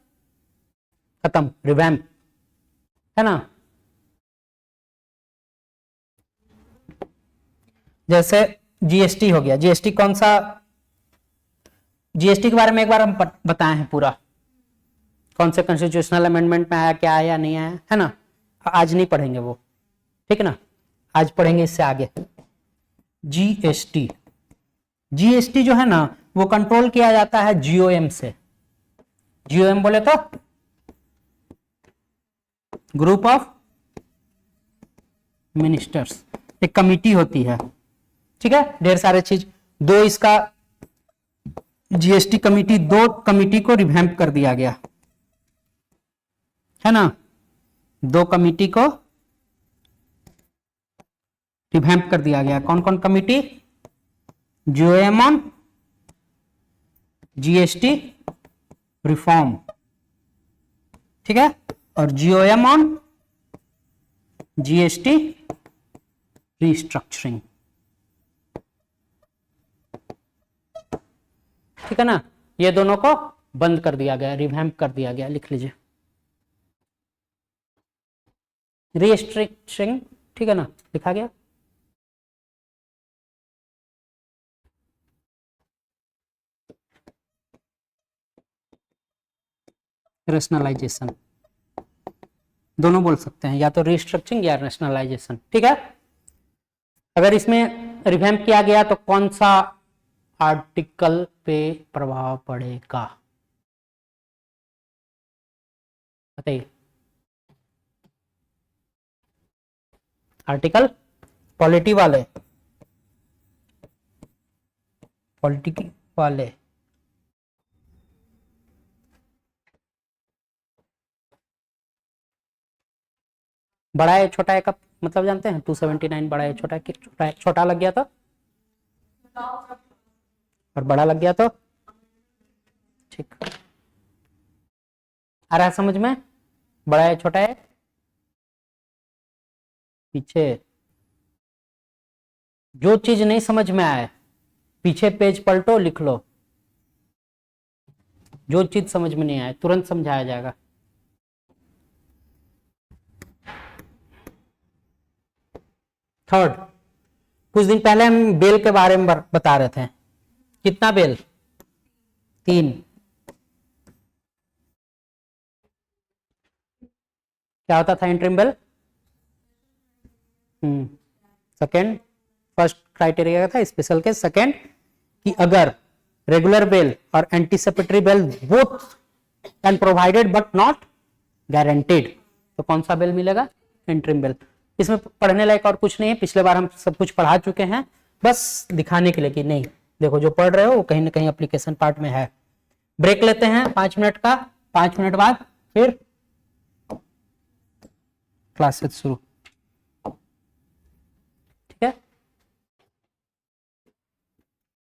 Speaker 1: खत्म, रिवैम्प, है ना। जैसे जीएसटी हो गया, जीएसटी कौन सा, जीएसटी के बारे में एक बार हम बताए हैं पूरा, कौन से कॉन्स्टिट्यूशनल अमेंडमेंट में आया, क्या आया नहीं आया, है ना। आज नहीं पढ़ेंगे वो, ठीक है ना, आज पढ़ेंगे इससे आगे। जीएसटी, जीएसटी जो है ना वो कंट्रोल किया जाता है जीओएम से। जीओएम बोले तो ग्रुप ऑफ मिनिस्टर्स, एक कमिटी होती है, ठीक है, ढेर सारे चीज। दो इसका जीएसटी कमिटी, दो कमिटी को रिवैम्प कर दिया गया है ना, दो कमिटी को रिवैम्प कर दिया गया। कौन कौन committee? GoM on GST reform, ठीक है, और जीओएम ऑन जीएसटी रिस्ट्रक्चरिंग, ठीक है ना। ये दोनों को बंद कर दिया गया, रिवैम्प कर दिया गया, लिख लीजिए रिस्ट्रक्चरिंग, ठीक है ना, लिखा गया। रेशनलाइजेशन दोनों बोल सकते हैं, या तो रिस्ट्रक्चरिंग या रेशनलाइजेशन, ठीक है। अगर इसमें रिवैम्प किया गया तो कौन सा आर्टिकल पे प्रभाव पड़ेगा बताइए? आर्टिकल पॉलिटी वाले, पॉलिटिकी वाले, बड़ा है छोटा है का मतलब जानते हैं? 279 बड़ा है छोटा है, छोटा है, छोटा लग गया तो और बड़ा लग गया तो ठीक आ रहा है समझ में? बड़ा है छोटा है पीछे, जो चीज नहीं समझ में आए पीछे पेज पलटो, लिख लो, जो चीज समझ में नहीं आए तुरंत समझाया जाएगा। थर्ड, कुछ दिन पहले हम बेल के बारे में बता रहे थे, कितना बेल? 3। क्या होता था interim bell? Second, first criteria था स्पेशल केस, सेकेंड कि अगर रेगुलर बेल और anticipatory bail both can provided but not guaranteed, तो कौन सा बेल मिलेगा? Interim bell. इसमें पढ़ने लायक और कुछ नहीं है, पिछले बार हम सब कुछ पढ़ा चुके हैं, बस दिखाने के लिए कि नहीं देखो जो पढ़ रहे हो वो कहीं ना कहीं एप्लीकेशन पार्ट में है। ब्रेक लेते हैं 5 मिनट का, 5 मिनट बाद फिर क्लासेस शुरू।